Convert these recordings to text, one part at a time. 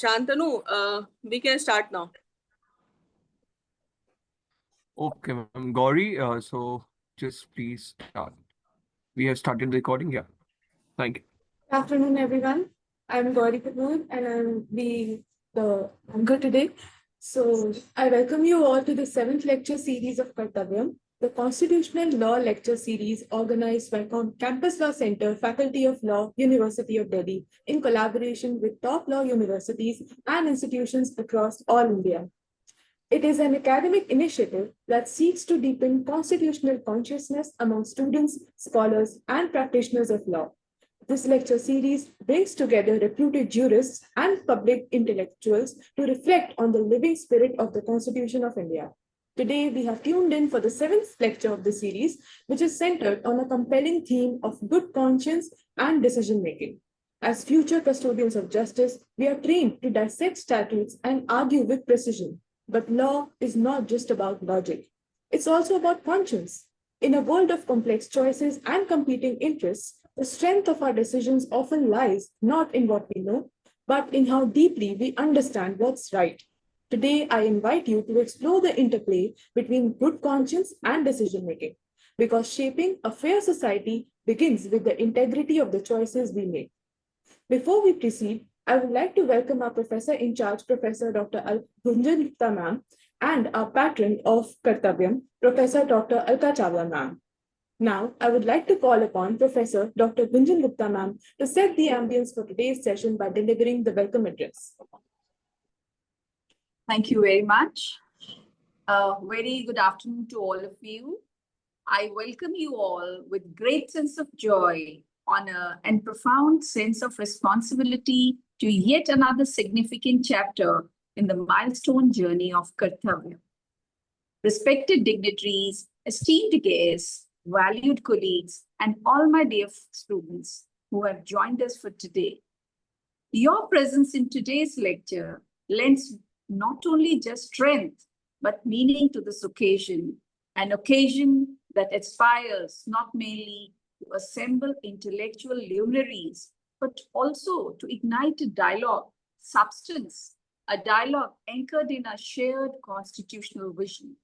Shantanu, we can start now. Okay, ma'am. Gauri, so just please start. We have started the recording, yeah. Thank you. Good afternoon, everyone. I'm Gauri Kapoor and I'm being the anchor today. So I welcome you all to the 7th lecture series of Kartavyam, the Constitutional Law Lecture Series organized by Campus Law Center, Faculty of Law, University of Delhi, in collaboration with top law universities and institutions across all India. It is an academic initiative that seeks to deepen constitutional consciousness among students, scholars, and practitioners of law. This lecture series brings together reputed jurists and public intellectuals to reflect on the living spirit of the Constitution of India. Today, we have tuned in for the 7th lecture of the series, which is centered on a compelling theme of good conscience and decision making. As future custodians of justice, we are trained to dissect statutes and argue with precision. But law is not just about logic. It's also about conscience. In a world of complex choices and competing interests, the strength of our decisions often lies not in what we know, but in how deeply we understand what's right. Today, I invite you to explore the interplay between good conscience and decision making, because shaping a fair society begins with the integrity of the choices we make. Before we proceed, I would like to welcome our professor in charge, Professor Dr. Gunjan Gupta ma'am, and our patron of Kartavyam, Professor Dr. Alka Chawla ma'am. Now, I would like to call upon Professor Dr. Gunjan Gupta ma'am to set the ambience for today's session by delivering the welcome address. Thank you very much. Very good afternoon to all of you. I welcome you all with great sense of joy, honor, and profound sense of responsibility to yet another significant chapter in the milestone journey of Kartavyam. Respected dignitaries, esteemed guests, valued colleagues, and all my dear students who have joined us for today. Your presence in today's lecture lends not only just strength, but meaning to this occasion, an occasion that aspires not merely to assemble intellectual luminaries, but also to ignite a dialogue, substance, a dialogue anchored in a shared constitutional vision.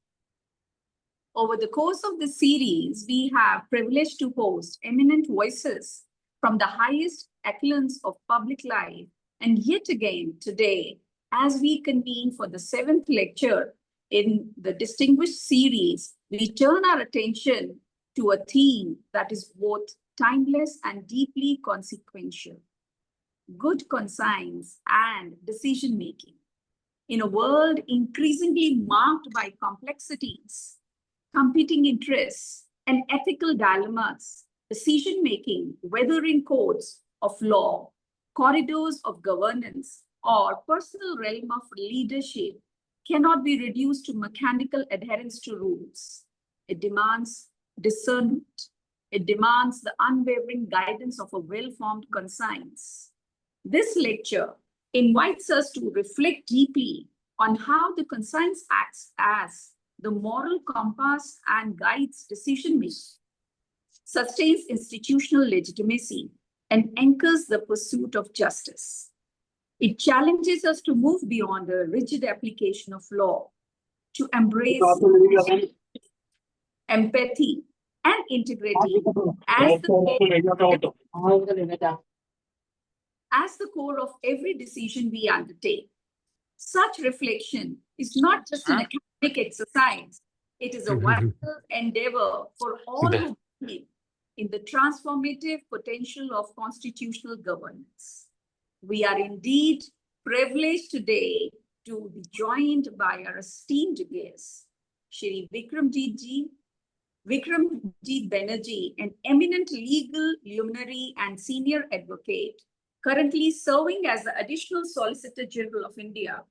Over the course of the series, we have privileged to host eminent voices from the highest echelons of public life. And yet again today, as we convene for the 7th lecture in the distinguished series, we turn our attention to a theme that is both timeless and deeply consequential: good conscience and decision-making. In a world increasingly marked by complexities, competing interests, and ethical dilemmas, decision-making, whether in courts of law, corridors of governance, or personal realm of leadership, cannot be reduced to mechanical adherence to rules. It demands discernment. It demands the unwavering guidance of a well-formed conscience. This lecture invites us to reflect deeply on how the conscience acts as the moral compass and guides decision-making, sustains institutional legitimacy, and anchors the pursuit of justice. It challenges us to move beyond a rigid application of law, to embrace empathy and integrity as the core of every decision we undertake. Such reflection is not just an academic exercise, it is a vital endeavor for all who believe in the transformative potential of constitutional governance. We are indeed privileged today to be joined by our esteemed guests, Shri Vikramjit Banerjee, an eminent legal luminary and senior advocate, currently serving as the Additional Solicitor General of India,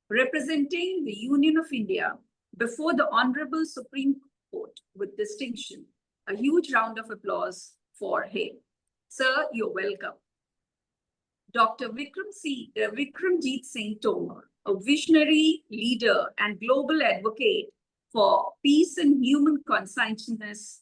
representing the Union of India before the Honorable Supreme Court with distinction. A huge round of applause for him. Sir, you're welcome. Dr. Vikramjit Singh Tomar, a visionary leader and global advocate for peace and human consciousness,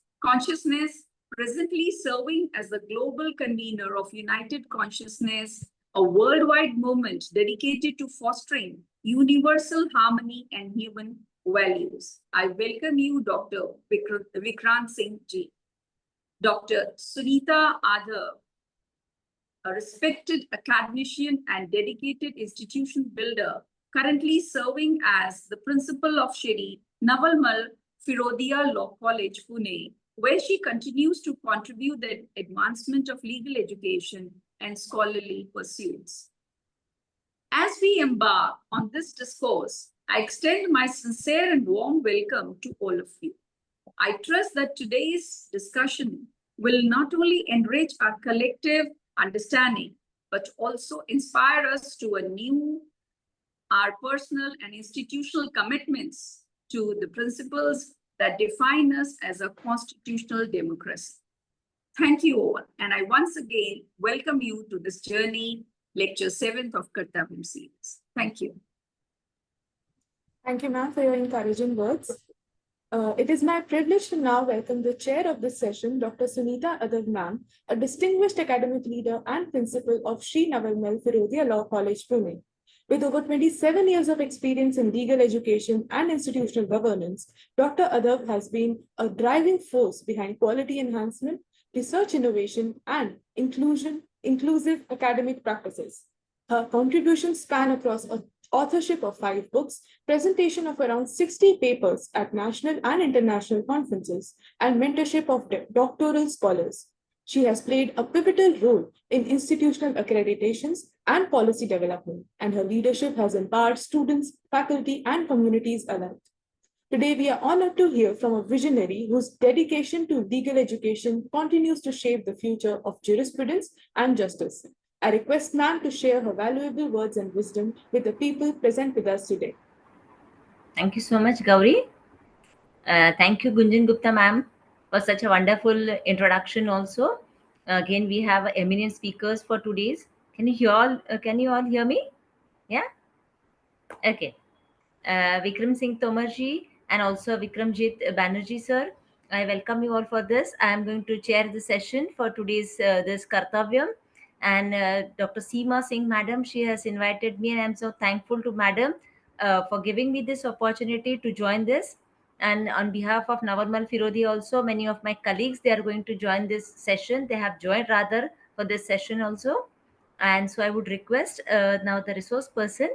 presently serving as the global convener of United Consciousness a worldwide movement dedicated to fostering universal harmony and human values. I welcome you, Dr. Vikrant Singh Ji, Dr. Sunita Adhar, a respected academician and dedicated institution builder, currently serving as the principal of Shri Navalmal Firodia Law College, Pune, where she continues to contribute the advancement of legal education and scholarly pursuits. As we embark on this discourse, I extend my sincere and warm welcome to all of you. I trust that today's discussion will not only enrich our collective understanding, but also inspire us to anew our personal and institutional commitments to the principles that define us as a constitutional democracy. Thank you all, and I once again welcome you to this journey, lecture 7th of Kartavyam series. Thank you. Thank you, ma'am, for your encouraging words. It is my privilege to now welcome the chair of this session, Dr. Sunita Adhar ma'am, a distinguished academic leader and principal of Shri Navalmal Firodia Law College, Pune. With over 27 years of experience in legal education and institutional governance, Dr. Adhar has been a driving force behind quality enhancement, research innovation, and inclusive academic practices. Her contributions span across authorship of 5 books, presentation of around 60 papers at national and international conferences, and mentorship of doctoral scholars. She has played a pivotal role in institutional accreditations and policy development, and her leadership has empowered students, faculty, and communities alike. Today, we are honored to hear from a visionary whose dedication to legal education continues to shape the future of jurisprudence and justice. I request ma'am to share her valuable words and wisdom with the people present with us today. Thank you so much, Gauri. Thank you, Gunjan Gupta ma'am, for such a wonderful introduction also. Again, we have eminent speakers for today's. Can you all hear me? Yeah? Okay. Vikram Singh Tomarji and also Vikramjit Banerjee sir. I welcome you all for this. I am going to chair the session for today's this Kartavyam. And Dr. Seema Singh madam, she has invited me, and I am so thankful to madam for giving me this opportunity to join this. And on behalf of Navalmal Firodi also, many of my colleagues, they are going to join this session. They have joined rather for this session also. And so I would request now the resource person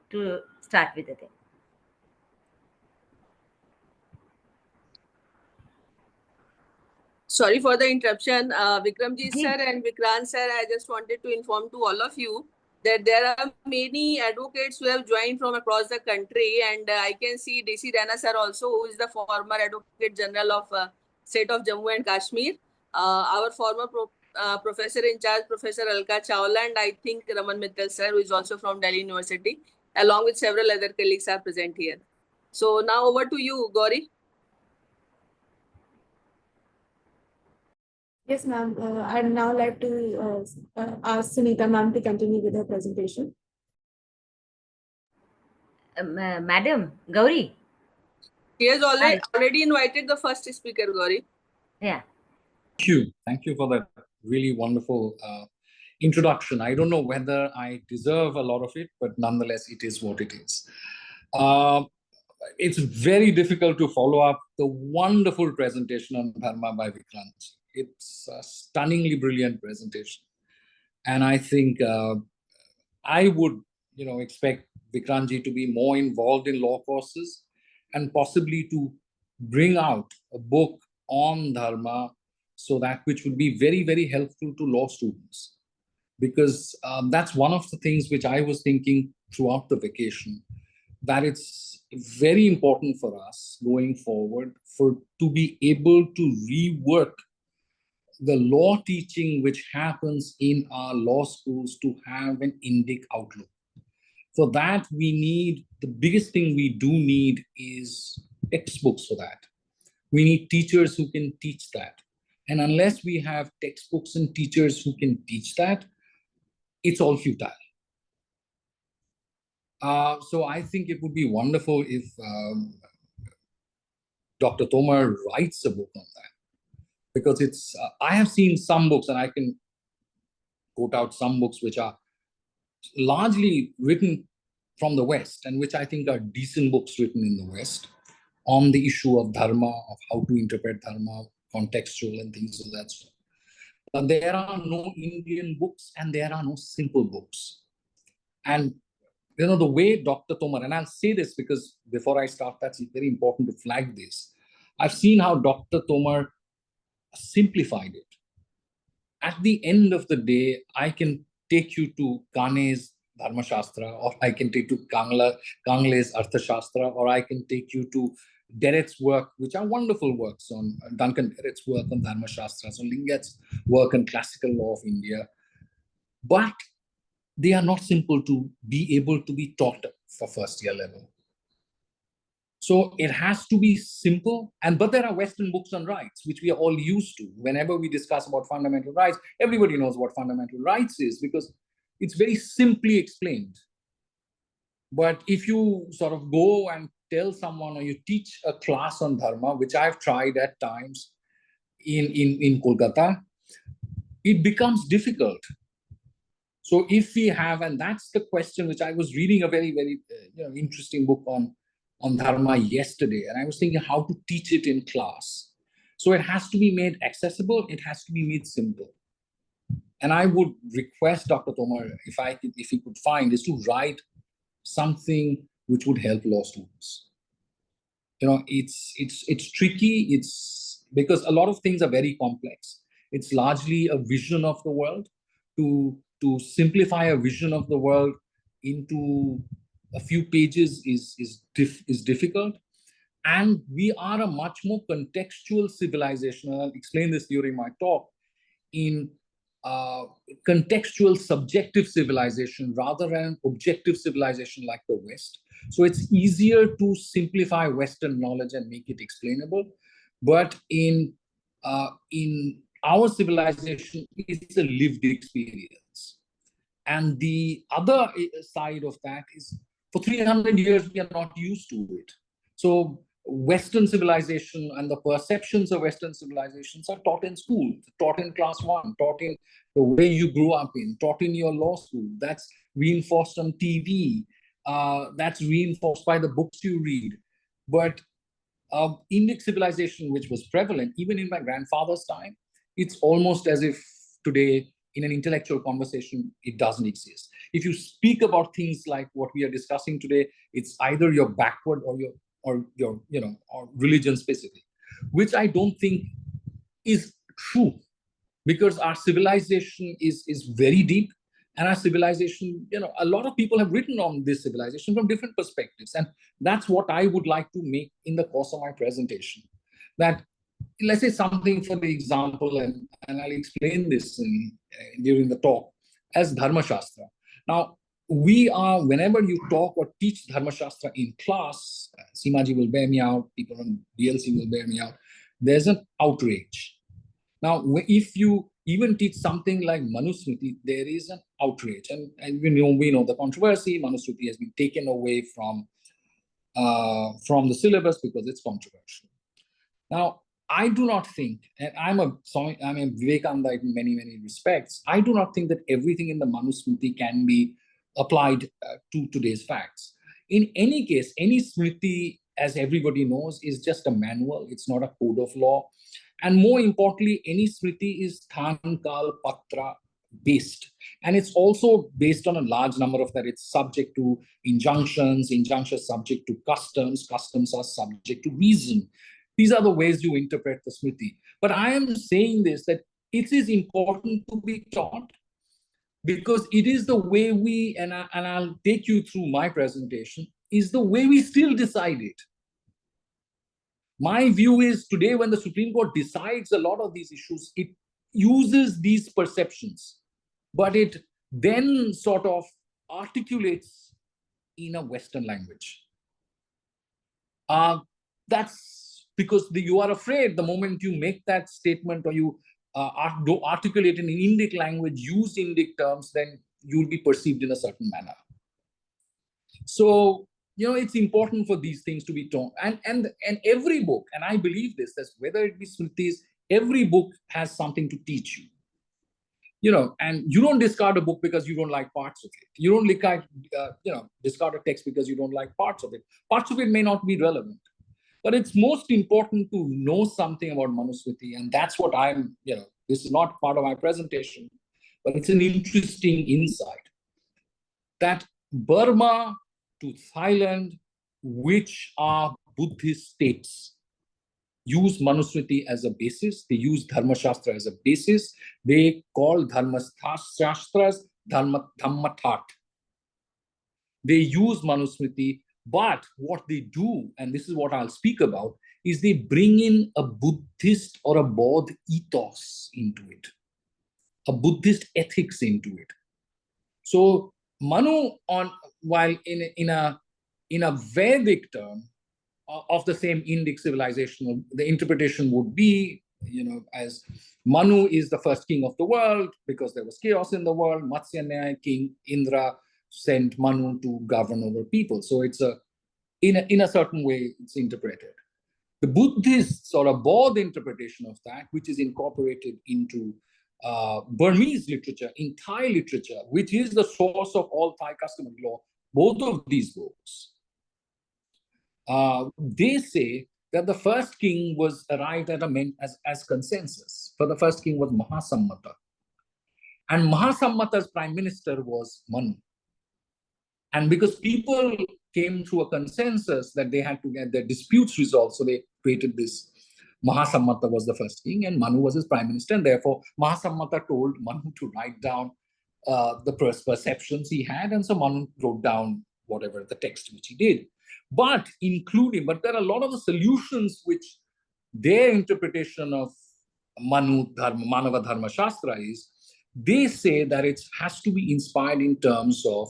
to start with the thing. Sorry for the interruption. Vikramji Ji. sir and Vikrant sir, I just wanted to inform to all of you that there are many advocates who have joined from across the country, and I can see DC Rana sir also, who is the former Advocate General of State of Jammu and Kashmir. Our former Professor in charge, Professor Alka Chawla, and I think Raman Mittal sir, who is also from Delhi University, along with several other colleagues are present here. So now over to you, Gauri. Yes, ma'am. I'd now like to ask Sunita ma'am to continue with her presentation. Madam Gauri. He has already invited the first speaker, Gauri. Yeah. Thank you for that really wonderful introduction. I don't know whether I deserve a lot of it, but nonetheless, it is what it is. It's very difficult to follow up the wonderful presentation on Dharma by Vikrant. It's a stunningly brilliant presentation. And I think I would, expect Vikrantji to be more involved in law courses and possibly to bring out a book on Dharma, so that which would be very, very helpful to law students. Because that's one of the things which I was thinking throughout the vacation, that it's very important for us going forward to be able to rework the law teaching which happens in our law schools to have an Indic outlook. For that, the biggest thing we do need is textbooks for that. We need teachers who can teach that. And unless we have textbooks and teachers who can teach that, it's all futile. So I think it would be wonderful if Dr. Tomar writes a book on that. Because I have seen some books, and I can quote out some books which are largely written from the West, and which I think are decent books written in the West on the issue of dharma, of how to interpret dharma, contextual and things of that sort. But there are no Indian books and there are no simple books. And the way Dr. Tomar, and I'll say this because before I start, that's very important to flag this. I've seen how Dr. Tomar simplified it. At the end of the day, I can take you to Kane's Dharma Shastra, or I can take you to Kangle's Artha Shastra, or I can take you to Derrett's work, which are wonderful works on Duncan Derrett's work on Dharma Shastras, on Linget's work on classical law of India. But they are not simple to be able to be taught for first year level. So it has to be simple, but there are Western books on rights, which we are all used to. Whenever we discuss about fundamental rights, everybody knows what fundamental rights is because it's very simply explained. But if you sort of go and tell someone, or you teach a class on dharma, which I've tried at times in Kolkata, it becomes difficult. So if we have, and that's the question which I was reading a very, very interesting book on dharma yesterday, and I was thinking how to teach it in class. So it has to be made accessible, it has to be made simple. And I would request Dr. Tomar, if he could find, is to write something which would help law students. It's tricky, it's because a lot of things are very complex. It's largely a vision of the world. To simplify a vision of the world into a few pages is difficult. And we are a much more contextual civilization. I'll explain this during my talk. In contextual subjective civilization rather than objective civilization like the West. So it's easier to simplify Western knowledge and make it explainable. But in our civilization, it's a lived experience. And the other side of that is for 300 years, we are not used to it. So Western civilization and the perceptions of Western civilizations are taught in school, taught in class 1, taught in the way you grew up in, taught in your law school. That's reinforced on TV. That's reinforced by the books you read. But Indic civilization, which was prevalent even in my grandfather's time, it's almost as if today in an intellectual conversation, it doesn't exist. If you speak about things like what we are discussing today, it's either you're backward or your or religion specific, which I don't think is true, because our civilization is very deep, and our civilization, a lot of people have written on this civilization from different perspectives, and that's what I would like to make in the course of my presentation. That let's say something for the example, and I'll explain this during the talk, as Dharma Shastra. Now, whenever you talk or teach Dharma Shastra in class, Simaji will bear me out, people on DLC will bear me out, there's an outrage. Now, if you even teach something like Manusmriti, there is an outrage. And we know the controversy. Manusmriti has been taken away from the syllabus because it's controversial. Now, I do not think, and I'm a Vivekananda in many, many respects, I do not think that everything in the Manusmriti can be applied to today's facts. In any case, any Smriti, as everybody knows, is just a manual. It's not a code of law. And more importantly, any Smriti is Than, Kal, Patra based. And it's also based on a large number of that. It's subject to injunctions, injunctions subject to customs, customs are subject to reason. These are the ways you interpret the Smriti. But I am saying this, that it is important to be taught, because it is the way we, and I'll take you through my presentation, is the way we still decide it. My view is today when the Supreme Court decides a lot of these issues, it uses these perceptions, but it then sort of articulates in a Western language. That's because you are afraid the moment you make that statement or you articulate in Indic language, use Indic terms, then you'll be perceived in a certain manner. So, it's important for these things to be taught. And every book, and I believe this, that whether it be Smritis, every book has something to teach you. and you don't discard a book because you don't like parts of it. You don't discard a text because you don't like parts of it. Parts of it may not be relevant. But it's most important to know something about Manusmriti, and that's what this is not part of my presentation, but it's an interesting insight that Burma to Thailand, which are Buddhist states, use Manusmriti as a basis. They use Dharma Shastra as a basis. They call Dharma Shastras Dhammathat. They use Manusmriti, but what they do, and this is what I'll speak about, is they bring in a Buddhist or a Bodh ethos into it, a Buddhist ethics into it. So Manu, while in a Vedic term of the same Indic civilization, the interpretation would be, as Manu is the first king of the world because there was chaos in the world. Matsya King Indra sent Manu to govern over people. So it's in a certain way, it's interpreted. The Buddhists or a Bodh interpretation of that, which is incorporated into Burmese literature, in Thai literature, which is the source of all Thai customary law, both of these books, they say that the first king was arrived at as consensus. For the first king was Mahasammata. And Mahasammata's prime minister was Manu. And because people came to a consensus that they had to get their disputes resolved, so they created this. Mahasammata was the first king and Manu was his prime minister, and therefore Mahasammata told Manu to write down the perceptions he had, and so Manu wrote down whatever the text which he did. But there are a lot of the solutions which their interpretation of Manava Dharma Shastra is, they say that it has to be inspired in terms of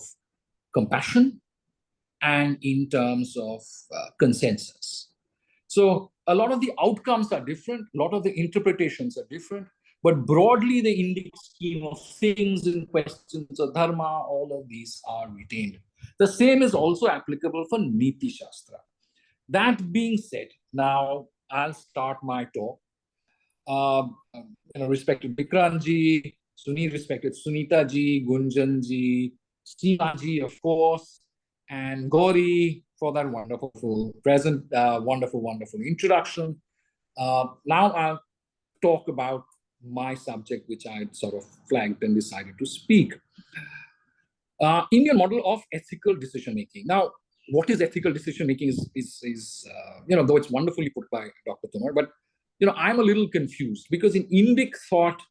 compassion and in terms of consensus. So a lot of the outcomes are different, a lot of the interpretations are different, but broadly the Indic scheme of things in questions of dharma, all of these are retained. The same is also applicable for Niti Shastra. That being said, now I'll start my talk. Respected Bikranji, respected Sunita ji, Gunjan ji, Seema ji, of course, and Gauri for that wonderful wonderful introduction. Now I'll talk about my subject, which I sort of flagged and decided to speak. Indian model of ethical decision making. Now, what is ethical decision making is though it's wonderfully put by Dr. Tomar, but I'm a little confused because in Indic thought,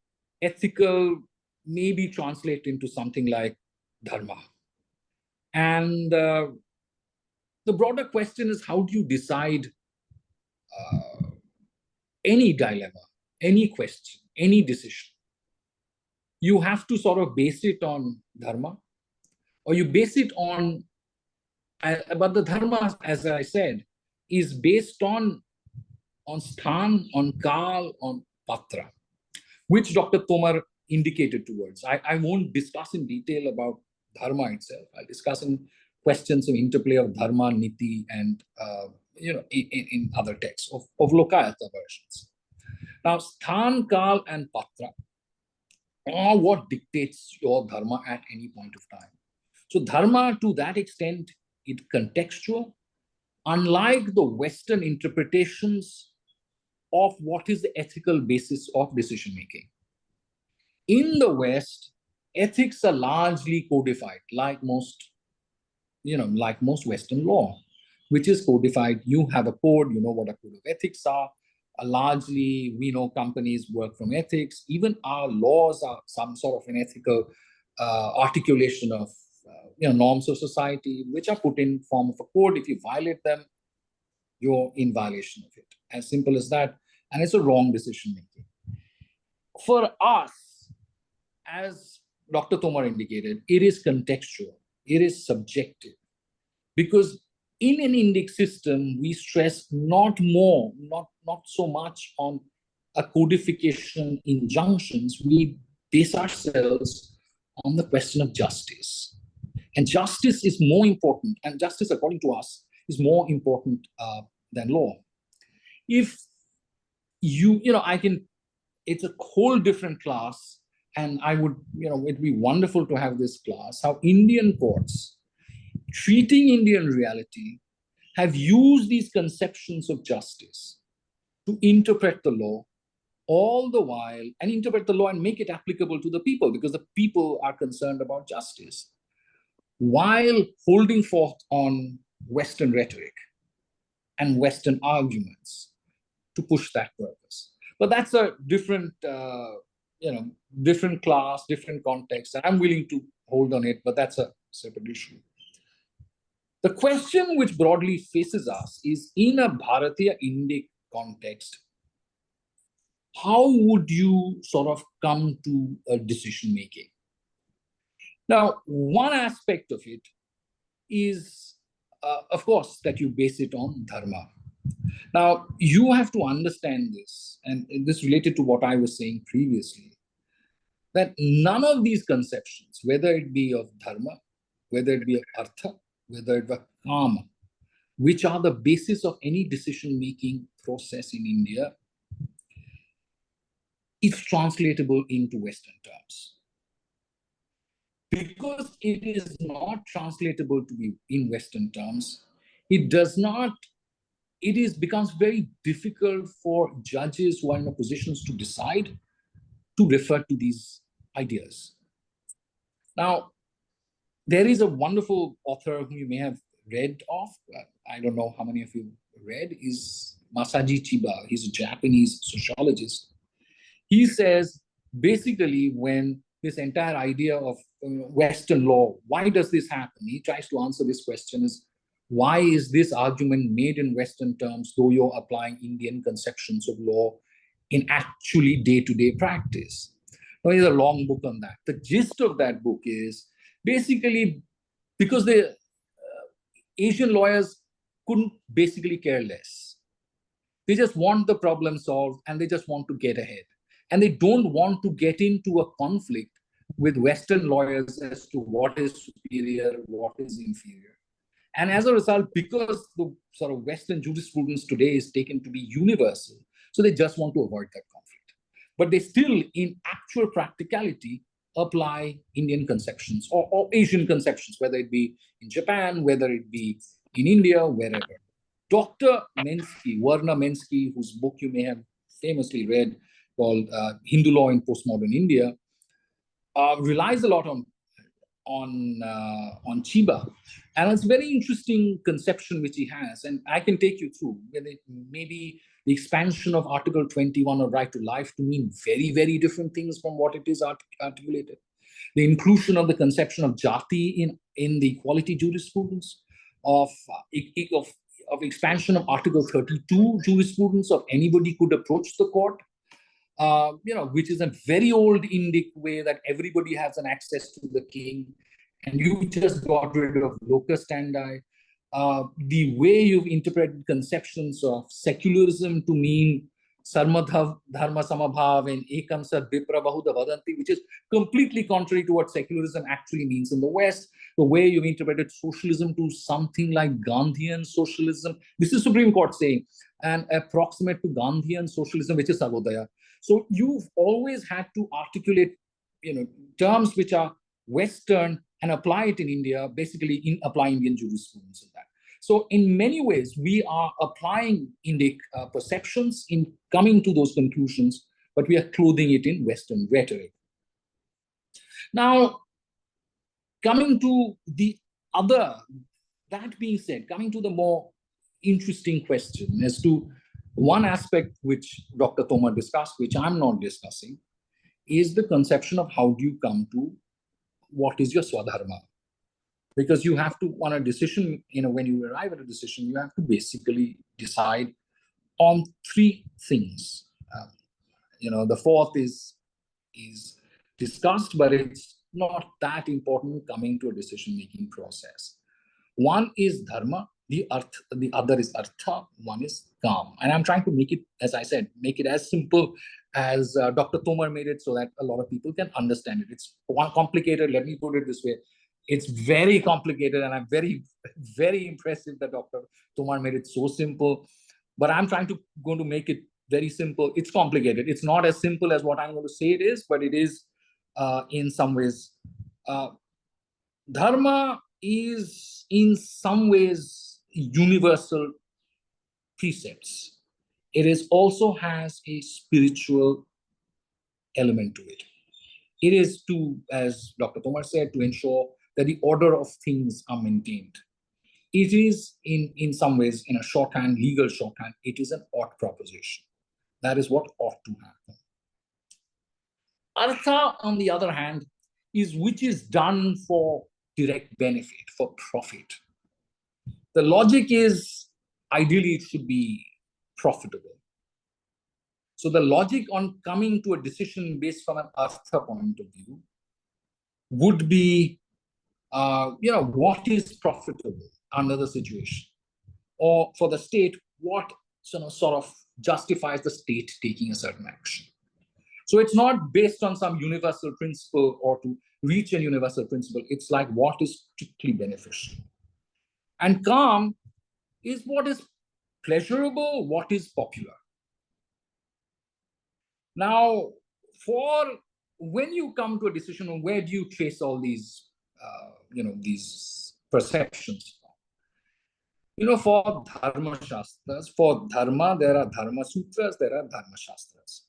ethical maybe translate into something like dharma. And the broader question is, how do you decide any dilemma, any question, any decision? You have to sort of base it on dharma, or you base it on, but the dharma, as I said, is based on sthan, on kal, on patra, which Dr. Tomar indicated towards. I won't discuss in detail about dharma itself. I'll discuss in questions of interplay of dharma, niti, and in other texts of Lokayata versions. Now, sthan, kal, and patra are what dictates your dharma at any point of time. So dharma, to that extent, is contextual. Unlike the Western interpretations of what is the ethical basis of decision making. In the West, ethics are largely codified, like most Western law, which is codified. You have a code, you know what a code of ethics are. Largely, we know companies work from ethics. Even our laws are some sort of an ethical articulation of norms of society, which are put in form of a code. If you violate them, you're in violation of it. As simple as that. And it's a wrong decision making. For us, as Dr. Tomar indicated, it is contextual. It is subjective. Because in an Indic system, we stress not so much on a codification injunctions. We base ourselves on the question of justice. And justice is more important, and justice, according to us, is more important than law. If it's a whole different class and I would, it'd be wonderful to have this class, how Indian courts, treating Indian reality, have used these conceptions of justice to interpret the law all the while, and interpret the law and make it applicable to the people, because the people are concerned about justice, while holding forth on Western rhetoric and Western arguments to push that purpose. But that's a different, different class, different context, and I'm willing to hold on it, but that's a separate issue. The question which broadly faces us is, in a Bharatiya Indic context, how would you sort of come to a decision making? Now, one aspect of it is, of course, that you base it on dharma. Now, you have to understand this, and this related to what I was saying previously, that none of these conceptions, whether it be of dharma, whether it be of artha, whether it be kama, which are the basis of any decision-making process in India, is translatable into Western terms. Because it is not translatable to be in Western terms, becomes very difficult for judges who are in positions to decide to refer to these ideas. Now, there is a wonderful author who you may have read of, I don't know how many of you read, is Masaji Chiba. He's a Japanese sociologist. He says, basically, when this entire idea of Western law, why does this happen? He tries to answer this question is, why is this argument made in Western terms, though you're applying Indian conceptions of law in actually day-to-day practice? Now, there's a long book on that. The gist of that book is basically because the Asian lawyers couldn't basically care less. They just want the problem solved and they just want to get ahead. And they don't want to get into a conflict with Western lawyers as to what is superior, what is inferior. And as a result, because the sort of Western jurisprudence today is taken to be universal, so they just want to avoid that conflict. But they still, in actual practicality, apply Indian conceptions or Asian conceptions, whether it be in Japan, whether it be in India, wherever. Dr. Mensky, Varna Mensky, whose book you may have famously read, called Hindu Law in Postmodern India, relies a lot on Chiba. And it's a very interesting conception which he has, and I can take you through. Maybe the expansion of Article 21 of right to life to mean very, very different things from what it is articulated. The inclusion of the conception of jati in the equality jurisprudence, of expansion of Article 32 jurisprudence of anybody could approach the court, which is a very old Indic way that everybody has an access to the king, and you just got rid of locus standi. The way you've interpreted conceptions of secularism to mean sarmadha dharma samabhav and ekam sat vipra bahuda vadanti, which is completely contrary to what secularism actually means in the West. The way you've interpreted socialism to something like Gandhian socialism. This is Supreme Court saying, and approximate to Gandhian socialism, which is Sarvodaya. So you've always had to articulate, terms which are Western and apply it in India, basically apply Indian jurisprudence in that. So in many ways, we are applying Indic perceptions in coming to those conclusions, but we are clothing it in Western rhetoric. Now, coming to the other, that being said, coming to the more interesting question as to one aspect which Dr. Tomar discussed, which I'm not discussing, is the conception of how do you come to what is your swadharma. Because you have to, on a decision, when you arrive at a decision, you have to basically decide on three things. The fourth is discussed, but it's not that important coming to a decision-making process. One is dharma, the other is artha, one is kam. And I'm trying to make it, as I said, make it as simple as Dr. Tomar made it so that a lot of people can understand it. It's one complicated, let me put it this way. It's very complicated, and I'm very, very impressive that Dr. Tomar made it so simple. But I'm going to make it very simple. It's complicated. It's not as simple as what I'm going to say it is, but it is in some ways. Dharma is in some ways universal precepts. It is also has a spiritual element to it. It is to, as Dr. Tomar said, to ensure that the order of things are maintained. It is in some ways, in a shorthand, legal shorthand, it is an ought proposition. That is what ought to happen. Artha, on the other hand, is which is done for direct benefit, for profit. The logic is ideally it should be profitable. So the logic on coming to a decision based from an artha point of view would be, what is profitable under the situation? Or for the state, what sort of justifies the state taking a certain action? So it's not based on some universal principle or to reach a universal principle. It's like what is strictly beneficial. And calm is what is pleasurable, what is popular. Now, when you come to a decision on where do you trace all these, these perceptions? For dharma shastras, for dharma, there are dharma sutras, there are dharma shastras.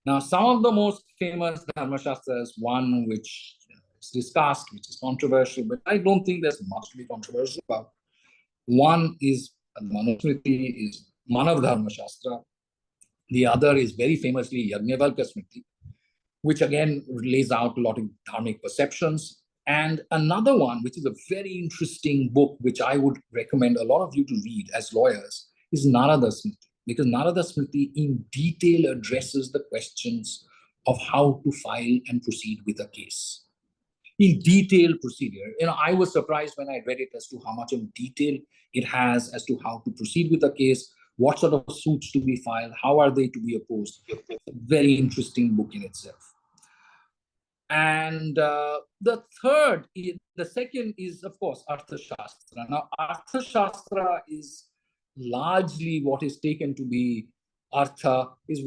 Now, some of the most famous dharma shastras, one which is discussed, which is controversial, but I don't think there's much to be controversial about. One is Manusmriti, is Manav Dharma Shastra. The other is very famously Yajnavalkya Smriti, which again lays out a lot of dharmic perceptions. And another one, which is a very interesting book, which I would recommend a lot of you to read as lawyers, is Narada Smriti, because Narada Smriti in detail addresses the questions of how to file and proceed with a case. In detailed procedure. I was surprised when I read it as to how much of detail it has as to how to proceed with a case, what sort of suits to be filed, how are they to be opposed. It's a very interesting book in itself. And the second is, of course, Arthashastra. Now, Arthashastra is largely what is taken to be Artha, is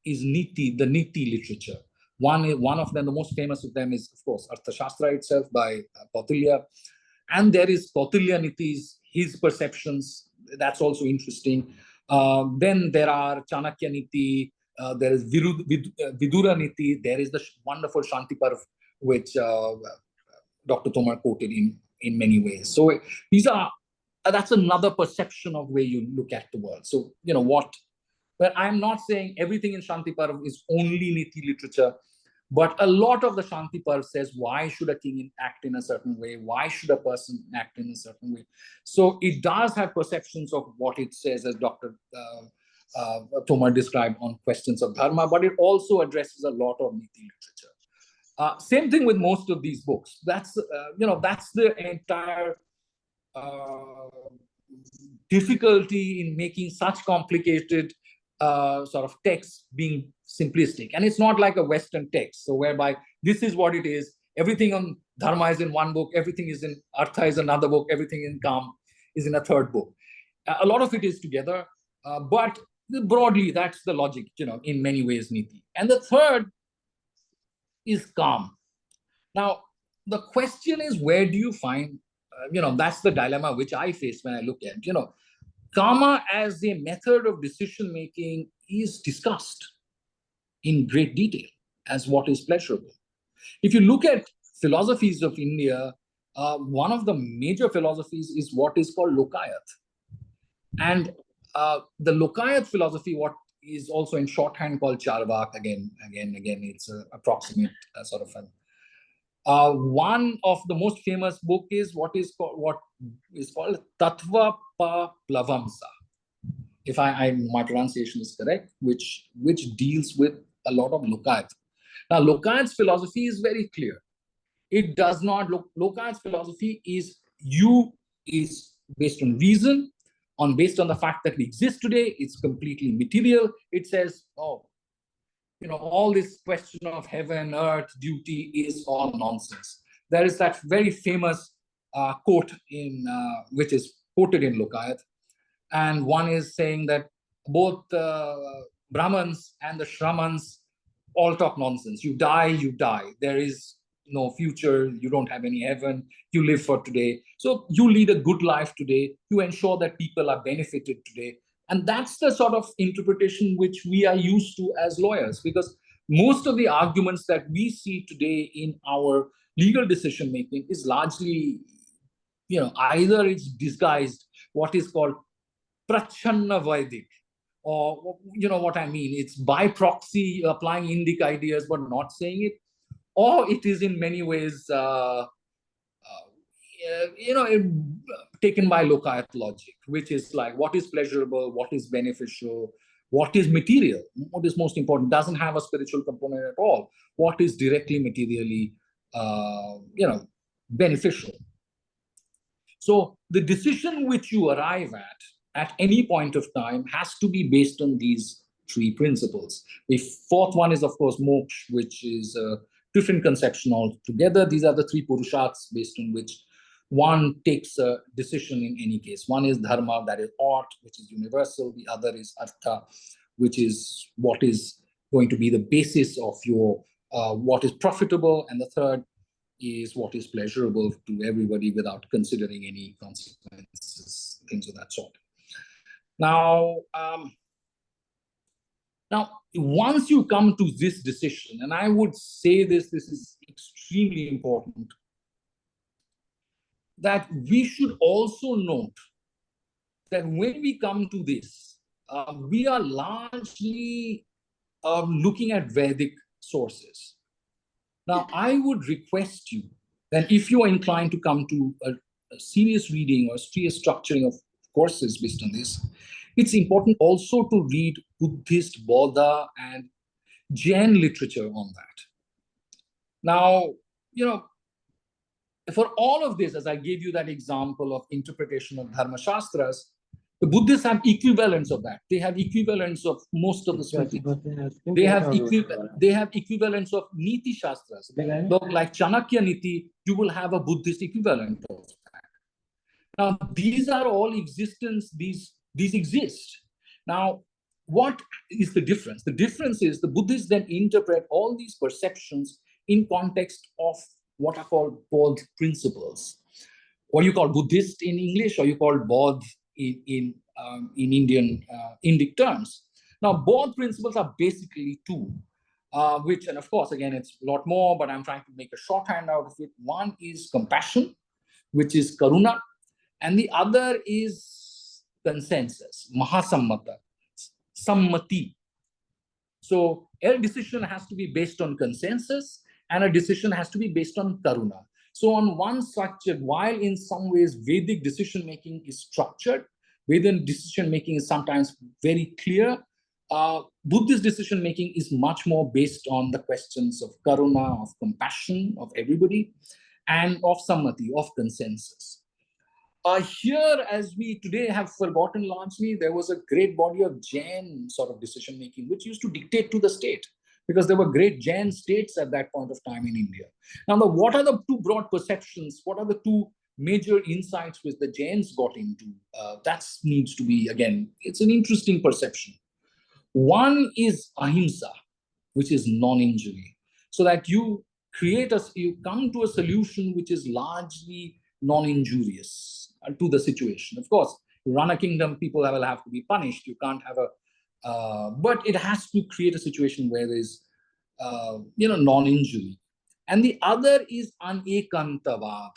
Niti, the Niti literature. One of them, the most famous of them is, of course, Arthashastra itself by Kautilya. And there is Kautilya Niti's, his perceptions. That's also interesting. Then there are Chanakya Niti, there is Vidura Niti, there is the wonderful Shanti Parv, which Dr. Tomar quoted in many ways. So that's another perception of where you look at the world. So, but I'm not saying everything in Shanti Parv is only Niti literature, but a lot of the Shanti Parv says, why should a king act in a certain way? Why should a person act in a certain way? So it does have perceptions of what it says, as Dr. Tomar described on questions of dharma, but it also addresses a lot of Niti literature. Same thing with most of these books. That's the entire difficulty in making such complicated sort of text being simplistic. And it's not like a Western text, so whereby this is what it is. Everything on dharma is in one book, everything is in artha is another book, everything in kam is in a third book. A lot of it is together, but broadly that's the logic, in many ways, Niti. And the third is calm. Now, the question is, where do you find, that's the dilemma which I face when I look at, karma as a method of decision making is discussed in great detail as what is pleasurable. If you look at philosophies of India, one of the major philosophies is what is called Lokayat. And the Lokayat philosophy, what is also in shorthand called Charvak, again, it's an approximate sort of an. One of the most famous book is what is called Tattva Pa Plavamsa, if my pronunciation is correct, which deals with a lot of Lokayat. Now, Lokayat's philosophy is very clear. It does not Lokayat's philosophy is based on reason, based on the fact that we exist today. It's completely material. It says, all this question of heaven, earth, duty is all nonsense. There is that very famous quote which is quoted in Lokayat, and one is saying that both Brahmins and the Shramans all talk nonsense. You die, you die. There is no future. You don't have any heaven. You live for today. So you lead a good life today. You ensure that people are benefited today. And that's the sort of interpretation which we are used to as lawyers, because most of the arguments that we see today in our legal decision making is largely, either it's disguised, what is called prachanna Vedic, or what I mean, it's by proxy applying Indic ideas but not saying it, or it is in many ways taken by Lokayat logic, which is like what is pleasurable, what is beneficial, what is material, what is most important, doesn't have a spiritual component at all, what is directly materially beneficial. So the decision which you arrive at any point of time has to be based on these three principles. The fourth one is, of course, moksha, which is a different conception altogether. These are the three purushats based on which one takes a decision in any case. One is dharma, that is ought, which is universal. The other is artha, which is what is going to be the basis of your what is profitable. And the third is what is pleasurable to everybody without considering any consequences, things of that sort. Now, once you come to this decision, and I would say this is extremely important, that we should also note that when we come to this, we are largely looking at Vedic sources. Now, I would request you that if you are inclined to come to a serious reading or serious structuring of courses based on this, it's important also to read Buddhist, Buddha, and Jain literature on that. Now, for all of this, as I gave you that example of interpretation of Dharma Shastras, the Buddhists have equivalents of that. They have equivalents of most of the Smriti. They have equivalents of Niti Shastras. Like Chanakya Niti, you will have a Buddhist equivalent of that. Now, these are all existence, these exist. Now, what is the difference? The difference is the Buddhists then interpret all these perceptions in context of what are called Bodh principles. What you call Buddhist in English, or you call Bodh in Indian Indic terms. Now, Bodh principles are basically two, which, and of course, again, it's a lot more, but I'm trying to make a shorthand out of it. One is compassion, which is karuna, and the other is consensus, mahasammata, sammati. So a decision has to be based on consensus, and a decision has to be based on karuna. So on one structure, while in some ways Vedic decision-making is structured, Vedic decision-making is sometimes very clear, Buddhist decision-making is much more based on the questions of karuna, of compassion, of everybody, and of sammati, of consensus. Here, as we today have forgotten largely, there was a great body of Jain sort of decision-making, which used to dictate to the state, because there were great Jain states at that point of time in India. Now, what are the two broad perceptions? What are the two major insights which the Jains got into? That needs to be, again, it's an interesting perception. One is ahimsa, which is non-injury, so that you come to a solution which is largely non-injurious to the situation. Of course, you run a kingdom, people will have to be punished. You can't have but it has to create a situation where there's, non-injury. And the other is anekantavad.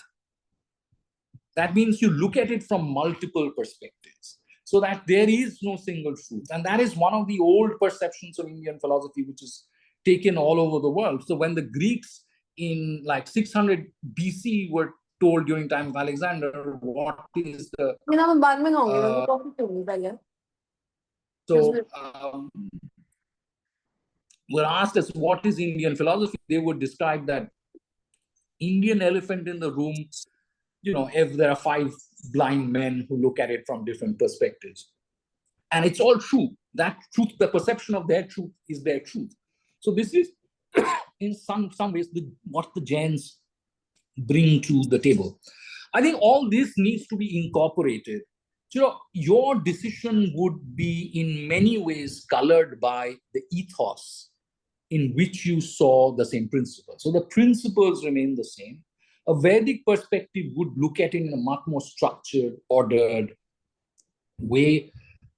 That means you look at it from multiple perspectives, so that there is no single truth. And that is one of the old perceptions of Indian philosophy, which is taken all over the world. So when the Greeks in like 600 BC were told during time of Alexander, what is the... were asked as what is Indian philosophy, they would describe that Indian elephant in the room, if there are 5 blind men who look at it from different perspectives. And it's all true. That truth, the perception of their truth is their truth. So this is, in some ways, what the Jains bring to the table. I think all this needs to be incorporated. Your decision would be in many ways colored by the ethos in which you saw the same principles. So the principles remain the same. A Vedic perspective would look at it in a much more structured, ordered way.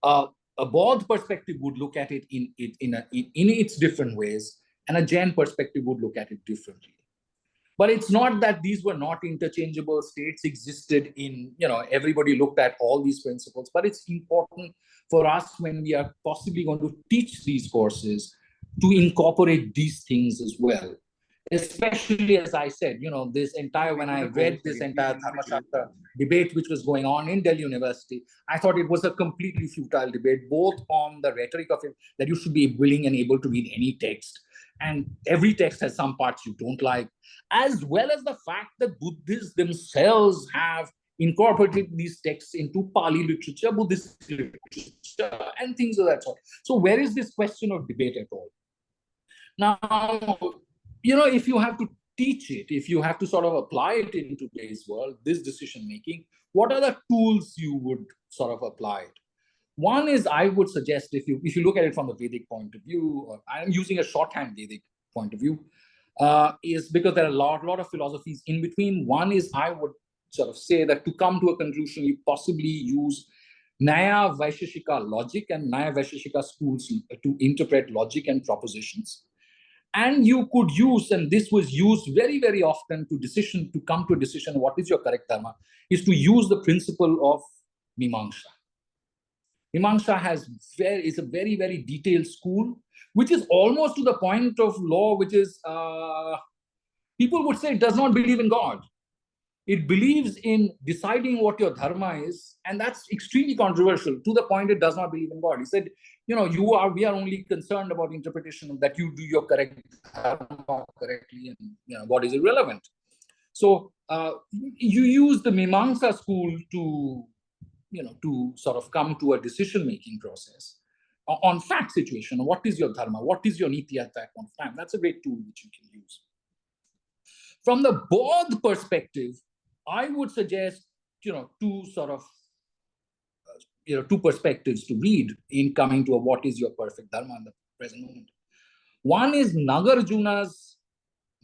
A Baudd perspective would look at it in its different ways, and a Jain perspective would look at it differently. But it's not that these were not interchangeable. States existed in, everybody looked at all these principles, but it's important for us when we are possibly going to teach these courses to incorporate these things as well. Especially, as I said, when I read this entire Dharmashastra debate which was going on in Delhi University, I thought it was a completely futile debate, both on the rhetoric of it, that you should be willing and able to read any text. And every text has some parts you don't like, as well as the fact that Buddhists themselves have incorporated these texts into Pali literature, Buddhist literature, and things of that sort. So where is this question of debate at all? Now, if you have to teach it, if you have to sort of apply it in today's world, this decision making, what are the tools you would sort of apply it? One is, I would suggest, if you look at it from the Vedic point of view, or I'm using a shorthand Vedic point of view, is because there are a lot of philosophies in between. One is, I would sort of say that to come to a conclusion, you possibly use Nyaya Vaisheshika logic and Nyaya Vaisheshika schools to interpret logic and propositions. And you could use, and this was used very, very often to come to a decision, what is your correct dharma, is to use the principle of Mimamsa. Mimamsa is a very, very detailed school, which is almost to the point of law, which is, people would say it does not believe in God. It believes in deciding what your dharma is, and that's extremely controversial, to the point it does not believe in God. He said, we are only concerned about interpretation, that you do your correct dharma correctly, and God is irrelevant. So you use the Mimamsa school to sort of come to a decision-making process on fact situation. What is your dharma? What is your niti at that point of time? That's a great tool which you can use. From the Baudd perspective, I would suggest, two perspectives to read in coming to what is your perfect dharma in the present moment. One is Nagarjuna's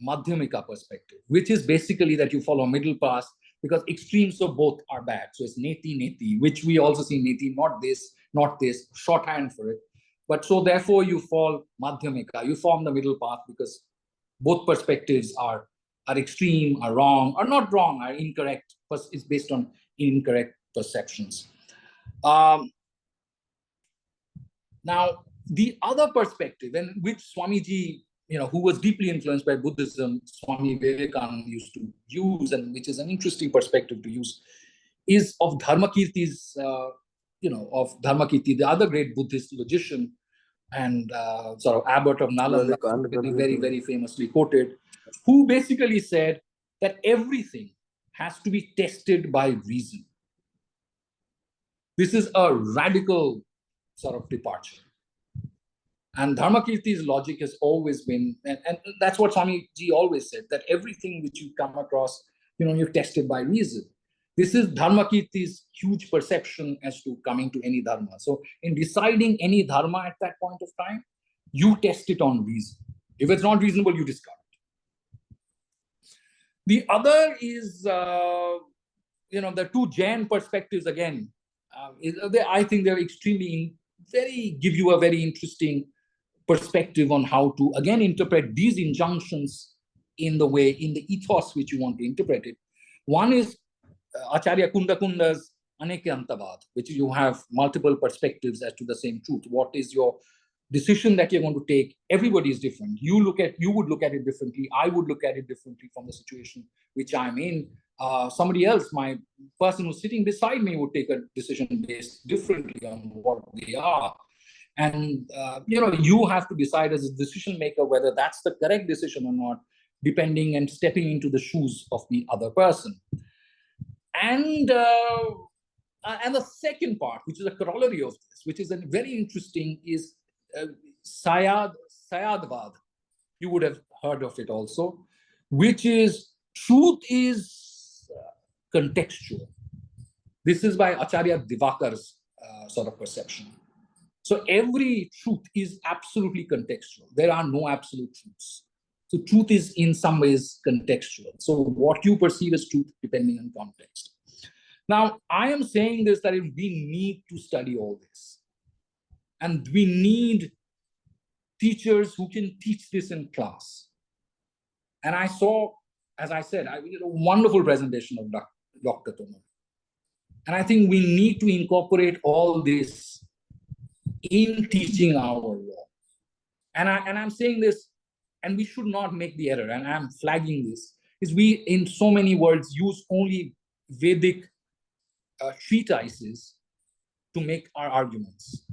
Madhyamika perspective, which is basically that you follow a middle path, because extremes of both are bad. So it's neti, which we also see neti, not this, shorthand for it. But so therefore you fall Madhyamika, you form the middle path, because both perspectives are extreme, are wrong, are not wrong, are incorrect, but it's based on incorrect perceptions. Now, the other perspective, and which Swamiji, who was deeply influenced by Buddhism, Swami Vivekananda used to use, and which is an interesting perspective to use, is of Dharmakirti's, of Dharmakirti, the other great Buddhist logician and sort of abbot of Nalanda, very, very famously quoted, who basically said that everything has to be tested by reason. This is a radical sort of departure. And Dharmakirti's logic has always been, and that's what Swamiji always said, that everything which you come across, you've tested by reason. This is Dharmakirti's huge perception as to coming to any dharma. So in deciding any dharma at that point of time, you test it on reason. If it's not reasonable, you discard it. The other is, the two Jain perspectives again. I think they're give you a very interesting perspective on how to, again, interpret these injunctions in the ethos which you want to interpret it. One is Acharya Kundakunda's Anekyantavad, which you have multiple perspectives as to the same truth. What is your decision that you're going to take? Everybody is different. You would look at it differently. I would look at it differently from the situation which I'm in. Somebody else, my person who's sitting beside me, would take a decision based differently on what they are. And, you have to decide as a decision maker whether that's the correct decision or not, depending and stepping into the shoes of the other person. And the second part, which is a corollary of this, which is a very interesting, is Sayadvad. You would have heard of it also, which is truth is contextual. This is by Acharya Divakar's sort of perception. So every truth is absolutely contextual. There are no absolute truths. So truth is in some ways contextual. So what you perceive as truth depending on context. Now, I am saying this that we need to study all this. And we need teachers who can teach this in class. And I saw, as I said, I did a wonderful presentation of Dr. Tomar. And I think we need to incorporate all this in teaching our law. And I'm saying this, and we should not make the error, and I'm flagging this, is we, in so many words, use only Vedic treatises to make our arguments.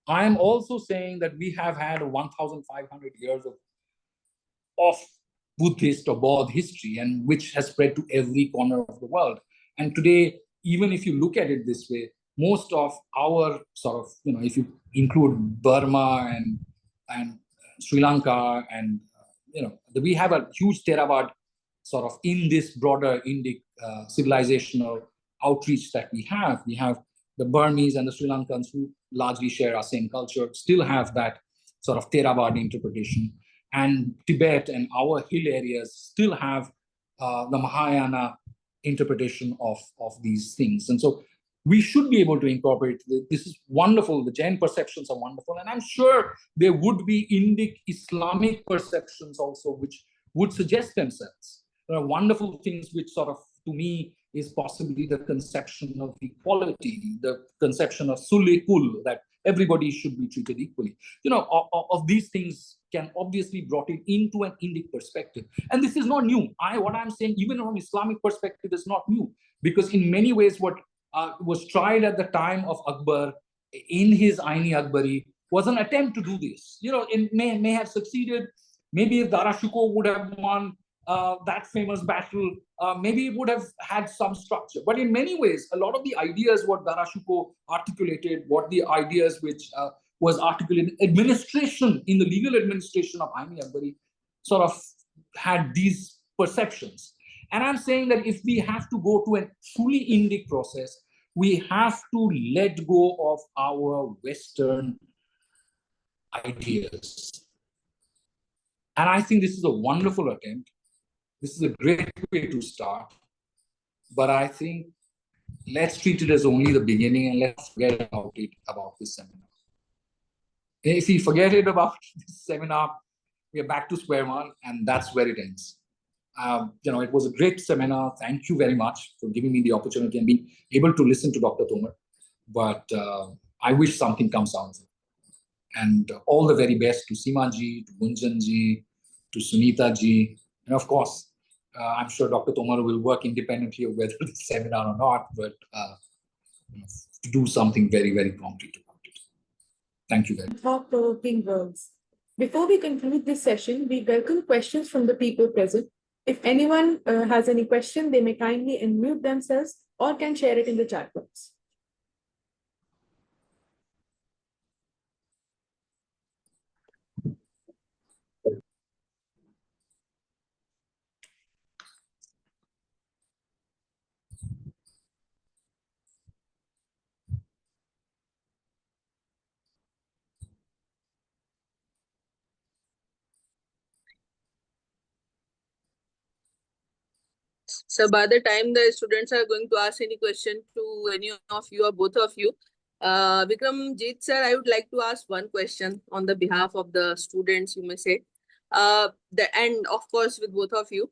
I am also saying that we have had 1,500 years of Buddhist or Buddhist history, and which has spread to every corner of the world. And today, even if you look at it this way, most of our sort of, if you include Burma and Sri Lanka, and we have a huge Theravada sort of in this broader Indic civilizational outreach that we have. We have the Burmese and the Sri Lankans, who largely share our same culture, still have that sort of Theravada interpretation. And Tibet and our hill areas still have the Mahayana interpretation of these things. And so we should be able to incorporate this. Is wonderful. The Jain perceptions are wonderful. And I'm sure there would be Indic Islamic perceptions also, which would suggest themselves. There are wonderful things which sort of, to me, is possibly the conception of equality, the conception of Sule-Kul, that everybody should be treated equally. Of these things can obviously brought it into an Indic perspective. And this is not new. What I'm saying, even from Islamic perspective, is not new. Because in many ways, what was tried at the time of Akbar in his Aini Akbari was an attempt to do this. It may have succeeded. Maybe if Dara Shikoh would have won that famous battle, maybe it would have had some structure. But in many ways, a lot of the ideas what Dara Shikoh articulated, what the ideas which was articulated, administration, in the legal administration of Aini Akbari, sort of had these perceptions. And I'm saying that if we have to go to a truly Indic process, we have to let go of our Western ideas. And I think this is a wonderful attempt. This is a great way to start. But I think let's treat it as only the beginning, and let's forget about this seminar. If we forget it about this seminar, we are back to square one, and that's where it ends. It was a great seminar. Thank you very much for giving me the opportunity and being able to listen to Dr. Tomar. But I wish something comes out of it. And all the very best to Seema ji, to Gunjan ji, to Sunita ji. And of course, I'm sure Dr. Tomar will work independently of whether this seminar or not, but to do something very, very concrete about it. Thank you very much. Thought-provoking words. Before we conclude this session, we welcome questions from the people present. If anyone has any question, they may kindly unmute themselves or can share it in the chat box. So by the time the students are going to ask any question to any of you or both of you, Vikramjit sir, I would like to ask one question on the behalf of the students, you may say. And of course with both of you,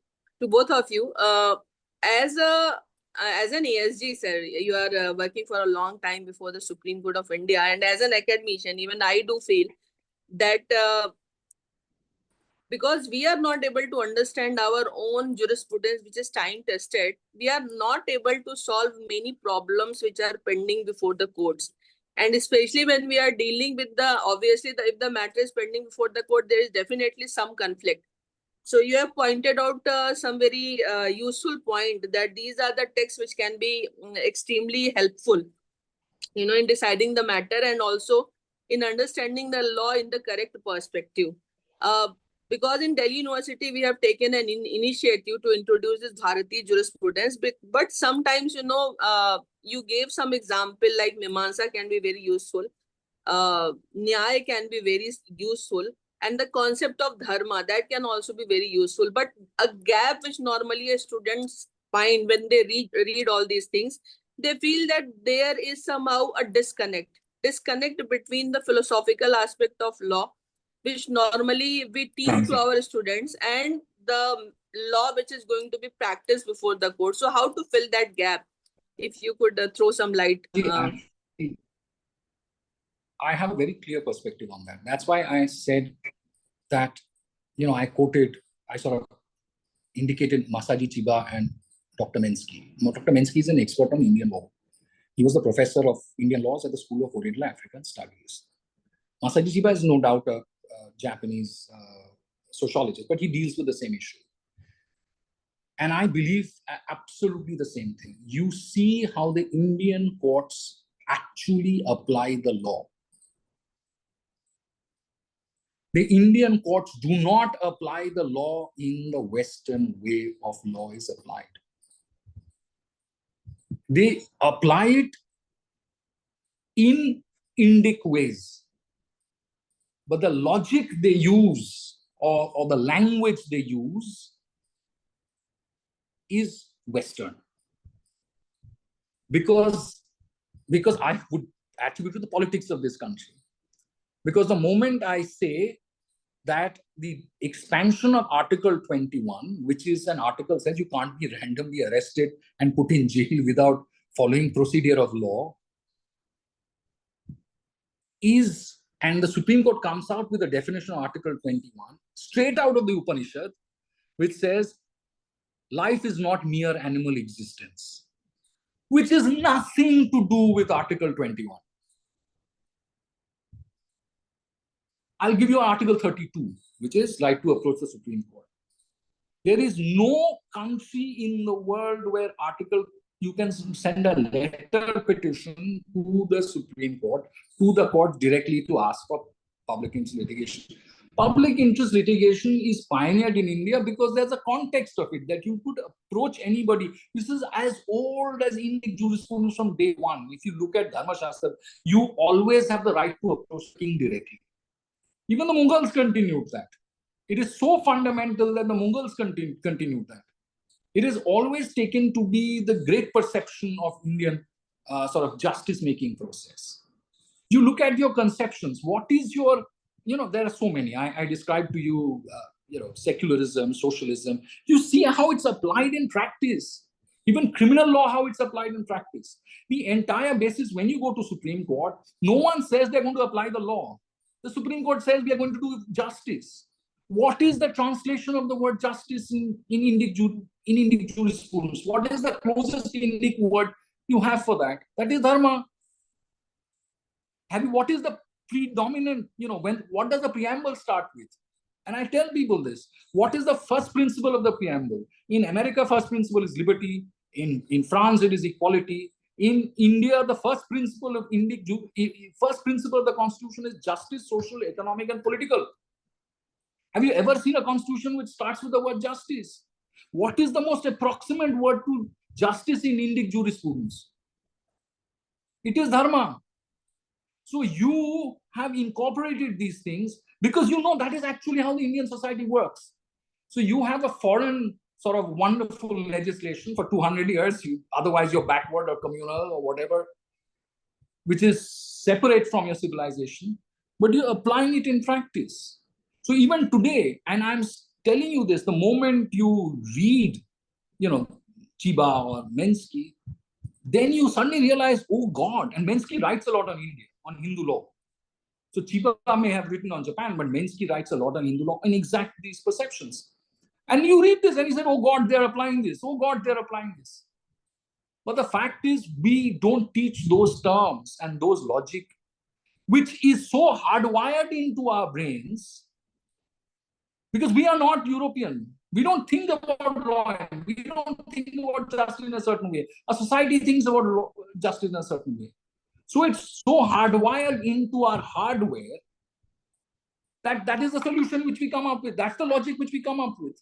as an ASG sir, you are working for a long time before the Supreme Court of India, and as an academician, even I do feel that because we are not able to understand our own jurisprudence, which is time tested, we are not able to solve many problems which are pending before the courts. And especially when we are dealing with if the matter is pending before the court, there is definitely some conflict. So you have pointed out some very useful point that these are the texts which can be extremely helpful, in deciding the matter and also in understanding the law in the correct perspective. Because in Delhi University, we have taken an initiative to introduce this Bharati jurisprudence. But sometimes, you gave some example like Mimamsa can be very useful. Nyaya can be very useful, and the concept of dharma, that can also be very useful. But a gap which normally a students find when they read all these things, they feel that there is somehow a disconnect between the philosophical aspect of law, which normally we teach to our students, and the law which is going to be practiced before the court. So how to fill that gap? If you could throw some light. I have a very clear perspective on that. That's why I said that, I sort of indicated Masaji Chiba and Dr. Mensky. Dr. Mensky is an expert on Indian law. He was the professor of Indian laws at the School of Oriental African Studies. Masaji Chiba is no doubt a Japanese sociologist, but he deals with the same issue. And I believe absolutely the same thing. You see how the Indian courts actually apply the law. The Indian courts do not apply the law in the Western way of law is applied. They apply it in Indic ways. But the logic they use or the language they use is Western. Because I would attribute to the politics of this country. Because the moment I say that the expansion of Article 21, which is an article says you can't be randomly arrested and put in jail without following procedure of law, and the Supreme Court comes out with a definition of Article 21, straight out of the Upanishad, which says, life is not mere animal existence, which is nothing to do with Article 21. I'll give you Article 32, which is right to approach the Supreme Court. There is no country in the world where you can send a letter petition to the Supreme Court, to the court directly to ask for public interest litigation. Public interest litigation is pioneered in India because there's a context of it that you could approach anybody. This is as old as Indic jurisprudence from day one. If you look at Dharma Shastra, you always have the right to approach the king directly. Even the Mughals continued that. It is so fundamental that the Mughals continued that. It is always taken to be the great perception of Indian sort of justice-making process. You look at your conceptions. What is your, there are so many. I described to you, secularism, socialism. You see how it's applied in practice. Even criminal law, how it's applied in practice. The entire basis, when you go to Supreme Court, no one says they're going to apply the law. The Supreme Court says we are going to do justice. What is the translation of the word justice in Indic jurisprudence? What is the closest Indic word you have for that? That is dharma. What is the predominant, what does the preamble start with? And I tell people this, what is the first principle of the preamble? In America, first principle is liberty. In France, it is equality. In India, the first principle of the Constitution is justice, social, economic, and political. Have you ever seen a constitution which starts with the word justice? What is the most approximate word to justice in Indic jurisprudence? It is dharma. So you have incorporated these things because you know that is actually how the Indian society works. So you have a foreign sort of wonderful legislation for 200 years, otherwise you're backward or communal or whatever, which is separate from your civilization, but you're applying it in practice. So even today, and I'm telling you this, the moment you read, Chiba or Mensky, then you suddenly realize, oh God, and Mensky writes a lot on India, on Hindu law. So Chiba may have written on Japan, but Mensky writes a lot on Hindu law and exact these perceptions. And you read this and you say, oh God, they're applying this. Oh God, they're applying this. But the fact is, we don't teach those terms and those logic, which is so hardwired into our brains because we are not European. We don't think about law. We don't think about justice in a certain way. A society thinks about justice in a certain way. So it's so hardwired into our hardware that is the solution which we come up with. That's the logic which we come up with.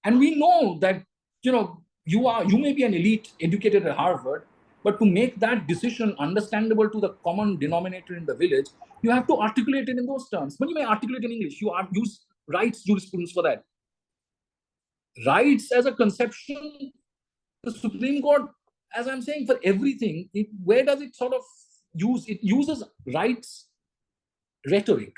And we know that, you may be an elite educated at Harvard, But to make that decision understandable to the common denominator in the village, you have to articulate it in those terms. But you may articulate in English. You use rights jurisprudence for that. Rights as a conception, the Supreme Court, as I'm saying, for everything, where does it sort of use? It uses rights rhetoric,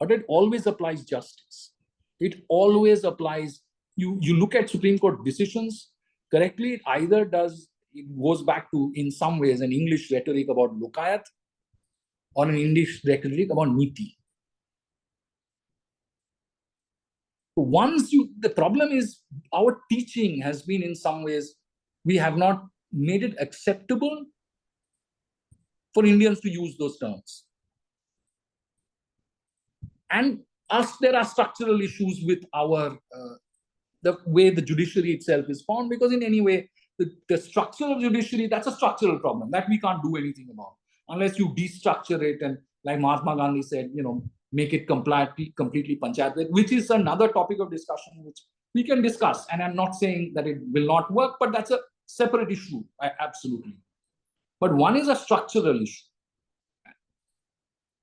but it always applies justice. It always applies. You look at Supreme Court decisions correctly, it goes back to, in some ways, an English rhetoric about lokayat or an English rhetoric about niti. The problem is our teaching has been, in some ways, we have not made it acceptable for Indians to use those terms. And there are structural issues with the way the judiciary itself is formed, because in any way, the structure of judiciary, that's a structural problem that we can't do anything about unless you destructure it and, like Mahatma Gandhi said, make it completely panchayat, which is another topic of discussion which we can discuss. And I'm not saying that it will not work, but that's a separate issue, absolutely. But one is a structural issue,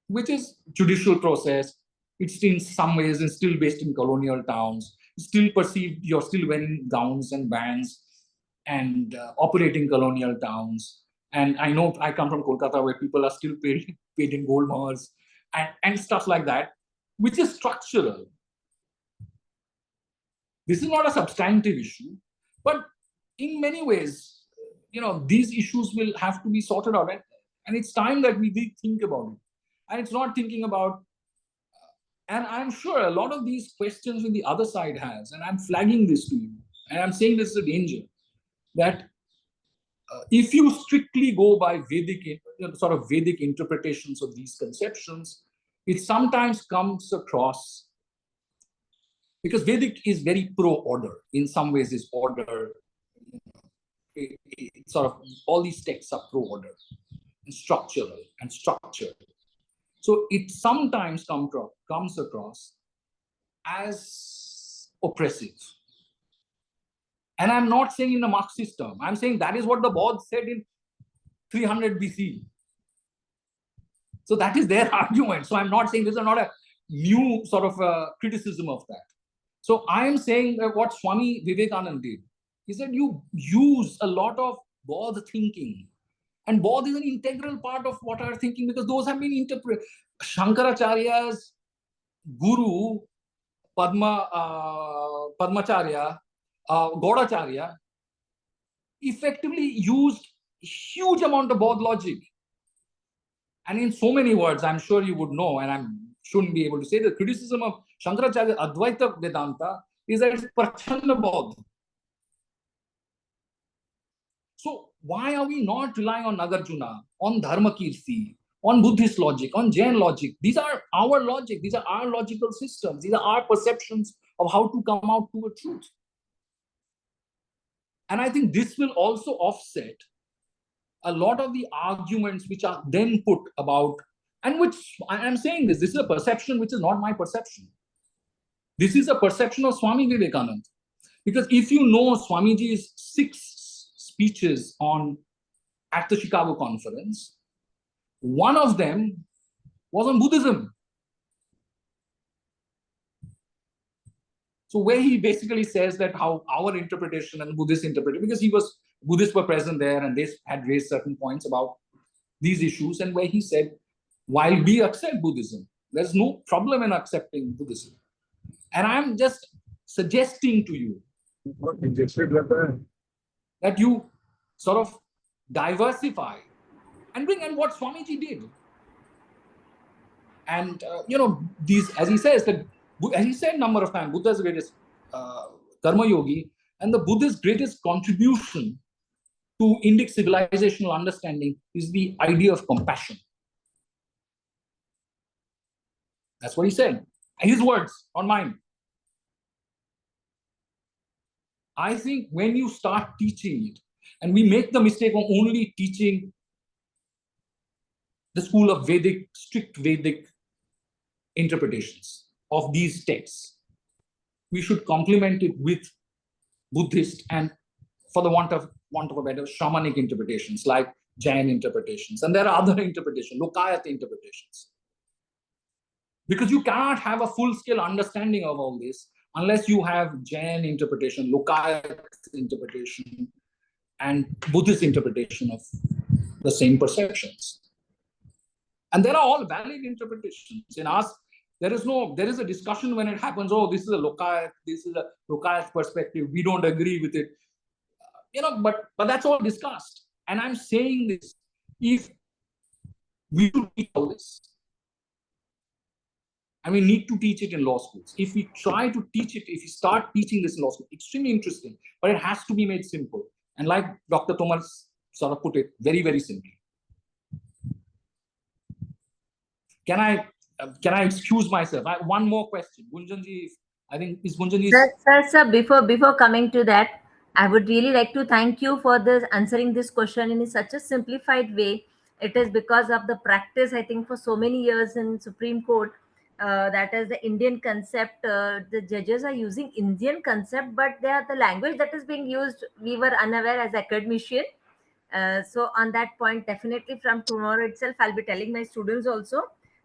which is judicial process. It's in some ways still based in colonial towns, still perceived, you're still wearing gowns and bands and operating colonial towns. And I know I come from Kolkata, where people are still paid in gold mahars and stuff like that, which is structural. This is not a substantive issue, but in many ways, these issues will have to be sorted out. And it's time that we think about it. And it's not thinking about, and I'm sure a lot of these questions with the other side has, and I'm flagging this to you, and I'm saying this is a danger, that if you strictly go by Vedic, sort of Vedic interpretations of these conceptions, it sometimes comes across, because Vedic is very pro-order, in some ways is order, sort of all these texts are pro-order and structural and structured. So it sometimes comes across as oppressive. And I'm not saying in a Marxist term. I'm saying that is what the Bauds said in 300 BC. So that is their argument. So I'm not saying this is not a new sort of criticism of that. So I am saying that what Swami Vivekananda did is that you use a lot of Baudd thinking. And Baudd is an integral part of what our thinking, because those have been interpreted. Shankaracharya's guru, Padmacharya, Gaudacharya, effectively used a huge amount of Baudd logic. And in so many words, I'm sure you would know, and I shouldn't be able to say, the criticism of Shankaracharya's Advaita Vedanta is that it's Prachanda Baudd. So why are we not relying on Nagarjuna, on Dharmakirti, on Buddhist logic, on Jain logic? These are our logic. These are our logical systems. These are our perceptions of how to come out to a truth. And I think this will also offset a lot of the arguments which are then put about, and which I'm saying this is a perception which is not my perception. This is a perception of Swami Vivekananda. Because if you know Swamiji's 6 speeches at the Chicago conference, one of them was on Buddhism. So where he basically says that how our interpretation and Buddhist interpretation, because Buddhists were present there and they had raised certain points about these issues, and where he said, while we accept Buddhism, there's no problem in accepting Buddhism. And I'm just suggesting to you that you sort of diversify and bring, and what Swamiji did. And, these, as he says, as he said a number of times, Buddha's greatest karma yogi, and the Buddhist greatest contribution to Indic civilizational understanding is the idea of compassion. That's what he said. His words, not mine. I think when you start teaching it, and we make the mistake of only teaching the school of Vedic, strict Vedic interpretations of these texts, we should complement it with Buddhist, and for the want of want of a better, shamanic interpretations like Jain interpretations. And there are other interpretations, Lokayat interpretations. Because you cannot have a full-scale understanding of all this unless you have Jain interpretation, Lokayat interpretation, and Buddhist interpretation of the same perceptions. And there are all valid interpretations. In us, there is a discussion when it happens, oh, this is a Lokayat perspective, we don't agree with it. But that's all discussed. And I'm saying this, if we do all this, and we need to teach it in law schools. If we try to teach it, if we start teaching this in law school, extremely interesting, but it has to be made simple. And like Dr. Tomar sort of put it, very, very simply. Can I excuse myself? I have one more question. Gunjanji, I think is Gunjanji. Sir, before coming to that, I would really like to thank you for answering this question in such a simplified way. It is because of the practice, I think, for so many years in Supreme Court, that is the Indian concept. The judges are using Indian concept, but the language that is being used, we were unaware as academician. So on that point, definitely from tomorrow itself, I'll be telling my students also.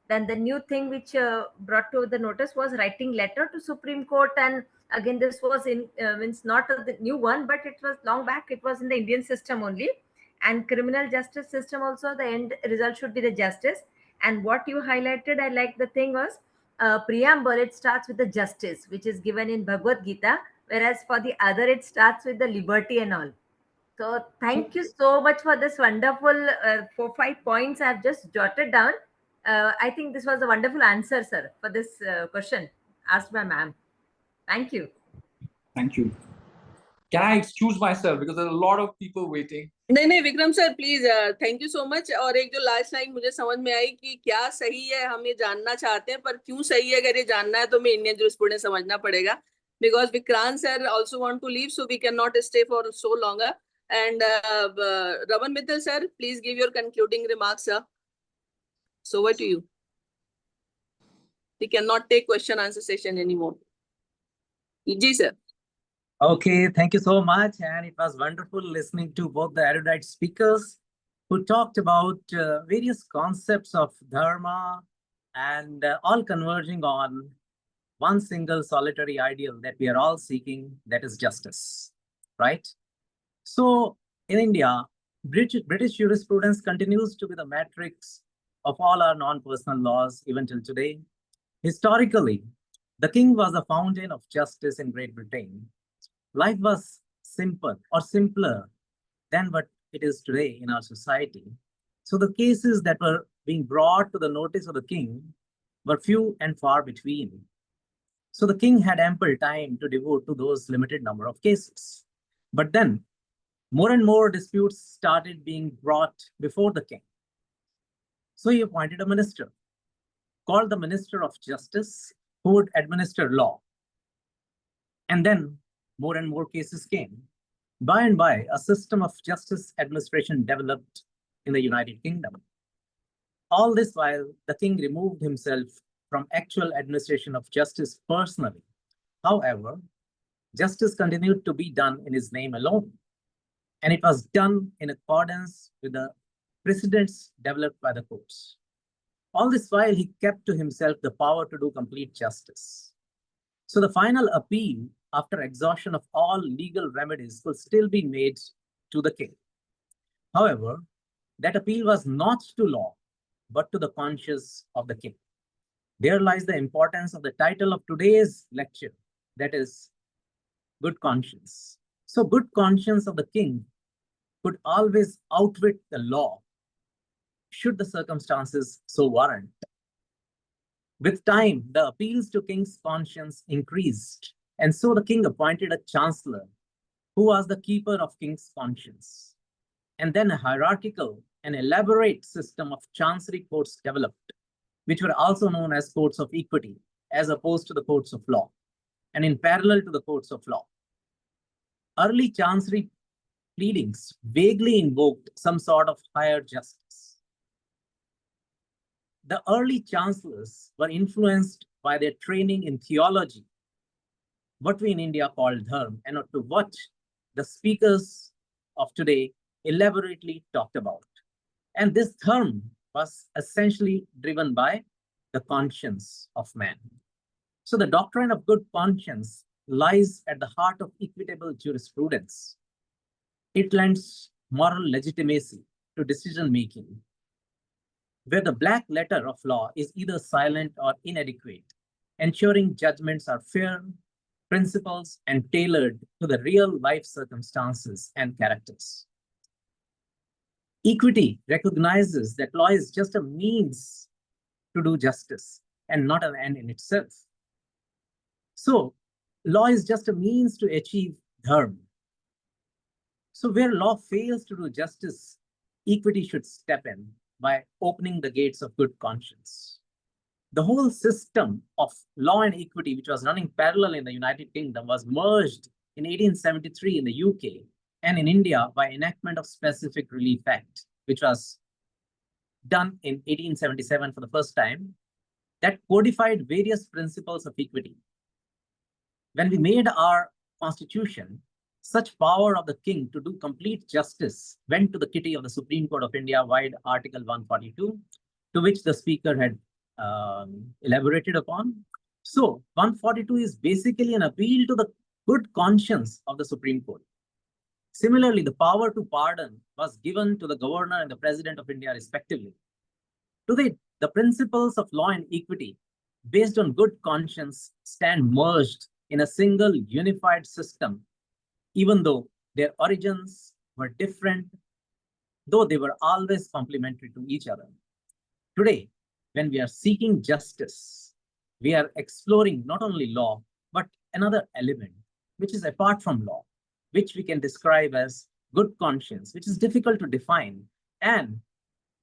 Then the new thing which brought to the notice was writing letter to Supreme Court. And again, this was means not the new one, but it was long back. It was in the Indian system only. And criminal justice system also, the end result should be the justice. And what you highlighted, I like the thing was preamble, it starts with the justice, which is given in Bhagavad Gita, whereas for the other, it starts with the liberty and all. So thank you so much for this wonderful 4-5 points I've just jotted down. I think this was a wonderful answer, sir, for this question asked by ma'am. Thank you. Thank you. Can I excuse myself because there's a lot of people waiting? नहीं Vikram sir please thank you so much. और एक जो last line मुझे समझ में आई कि क्या सही है हम ये जानना चाहते हैं, पर क्यों सही है अगर ये जानना है तो हमें इंडियन जुरिस्प्रूडेंस समझना पड़ेगा, because Vikrant sir also want to leave, so we can not stay for so longer. And Raman Mittal sir, please give your concluding remarks, sir. So over to you. We cannot take question answer session anymore. Ji sir. Okay, thank you so much. And it was wonderful listening to both the erudite speakers who talked about various concepts of dharma and all converging on one single solitary ideal that we are all seeking, that is justice, right? So in India, British jurisprudence continues to be the matrix of all our non-personal laws even till today. Historically, the king was the fountain of justice in Great Britain. Life was simple or simpler than what it is today in our society. So the cases that were being brought to the notice of the king were few and far between. So the king had ample time to devote to those limited number of cases. But then more and more disputes started being brought before the king. So he appointed a minister called the Minister of Justice who would administer law. And then more and more cases came. By and by, a system of justice administration developed in the United Kingdom. All this while, the king removed himself from actual administration of justice personally. However, justice continued to be done in his name alone. And it was done in accordance with the precedents developed by the courts. All this while, he kept to himself the power to do complete justice. So the final appeal, after exhaustion of all legal remedies, could still be made to the king. However, that appeal was not to law, but to the conscience of the king. There lies the importance of the title of today's lecture, that is, good conscience. So good conscience of the king could always outwit the law, should the circumstances so warrant. With time, the appeals to king's conscience increased, and so the king appointed a chancellor who was the keeper of king's conscience. And then a hierarchical and elaborate system of chancery courts developed, which were also known as courts of equity, as opposed to the courts of law, and in parallel to the courts of law. Early chancery pleadings vaguely invoked some sort of higher justice. The early chancellors were influenced by their training in theology, what we in India call dharma, and to watch the speakers of today elaborately talked about. And this term was essentially driven by the conscience of man. So the doctrine of good conscience lies at the heart of equitable jurisprudence. It lends moral legitimacy to decision-making, where the black letter of law is either silent or inadequate, ensuring judgments are fair, principles, and tailored to the real life circumstances and characters. Equity recognizes that law is just a means to do justice and not an end in itself. So, law is just a means to achieve dharma. So, where law fails to do justice, equity should step in by opening the gates of good conscience. The whole system of law and equity, which was running parallel in the United Kingdom, was merged in 1873 in the UK and in India by enactment of Specific Relief Act, which was done in 1877 for the first time, that codified various principles of equity. When we made our constitution, such power of the king to do complete justice went to the kitty of the Supreme Court of India, vide Article 142, to which the speaker had elaborated upon. So 142 is basically an appeal to the good conscience of the Supreme Court. Similarly, the power to pardon was given to the governor and the president of India respectively. Today, the principles of law and equity based on good conscience stand merged in a single unified system, even though their origins were different, though they were always complementary to each other. Today, when we are seeking justice, we are exploring not only law, but another element, which is apart from law, which we can describe as good conscience, which is difficult to define. And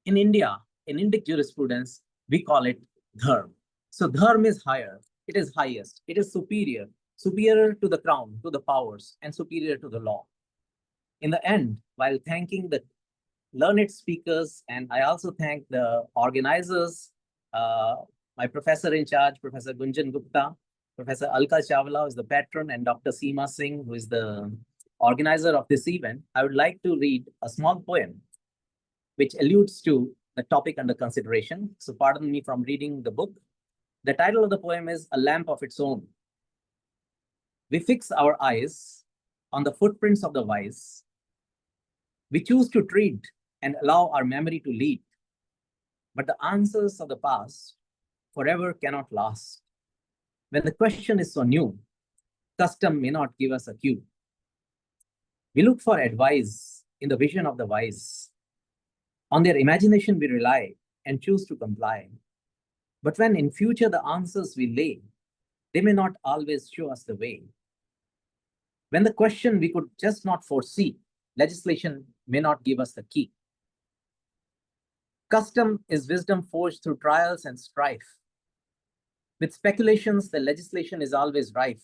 in India, in Indic jurisprudence, we call it dharma. So dharma is higher, it is highest, it is superior, superior to the crown, to the powers, and superior to the law. In the end, while thanking the learned speakers, and I also thank the organizers, my professor in charge, Professor Gunjan Gupta, Professor Alka Chawla, who is the patron, and Dr. Seema Singh, who is the organizer of this event, I would like to read a small poem which alludes to the topic under consideration. So pardon me from reading the book. The title of the poem is A Lamp of Its Own. We fix our eyes on the footprints of the wise. We choose to treat and allow our memory to lead. But the answers of the past forever cannot last. When the question is so new, custom may not give us a cue. We look for advice in the vision of the wise. On their imagination we rely and choose to comply. But when in future the answers we lay, they may not always show us the way. When the question we could just not foresee, legislation may not give us the key. Custom is wisdom forged through trials and strife. With speculations, the legislation is always rife.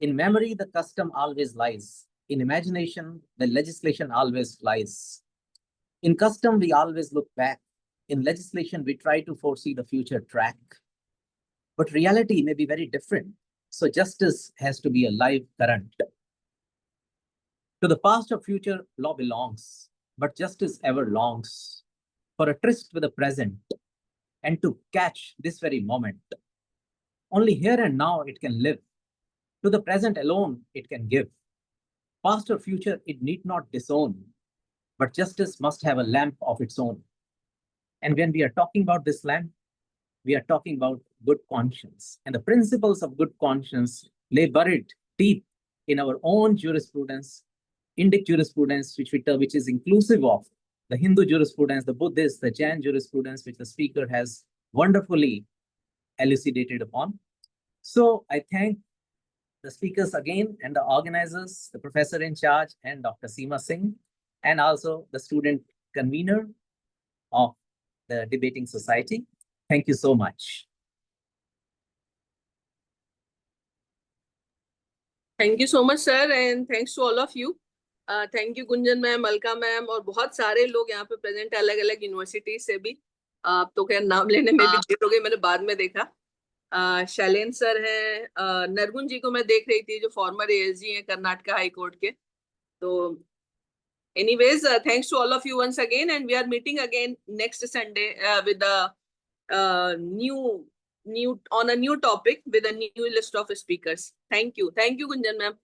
In memory, the custom always lies. In imagination, the legislation always lies. In custom, we always look back. In legislation, we try to foresee the future track. But reality may be very different. So justice has to be a live current. To the past or future, law belongs, but justice ever longs for a tryst with the present and to catch this very moment. Only here and now it can live. To the present alone it can give. Past or future it need not disown, but justice must have a lamp of its own. And when we are talking about this lamp, we are talking about good conscience. And the principles of good conscience lay buried deep in our own jurisprudence, Indic jurisprudence, which is inclusive of the Hindu jurisprudence, the Buddhist, the Jain jurisprudence, which the speaker has wonderfully elucidated upon. So I thank the speakers again and the organizers, the professor in charge and Dr. Seema Singh, and also the student convener of the debating society. Thank you so much. Thank you so much, sir, and thanks to all of you. Thank you, Gunjan ma'am, Alka ma'am, और बहुत सारे लोग यहाँ पे present है अलग-अलग university से भी. तो खैर नाम लेने में भी देर हो गई, मैंने बाद में देखा. शैलेन सर है, नरगुन जी को मैं देख रही थी जो फॉर्मर एएसजी हैं कर्नाटका हाई कोर्ट के. तो Anyways, thanks to all of you once again, and we are meeting again next Sunday with a new on a new topic with a new list of speakers. Thank you, Gunjan ma'am.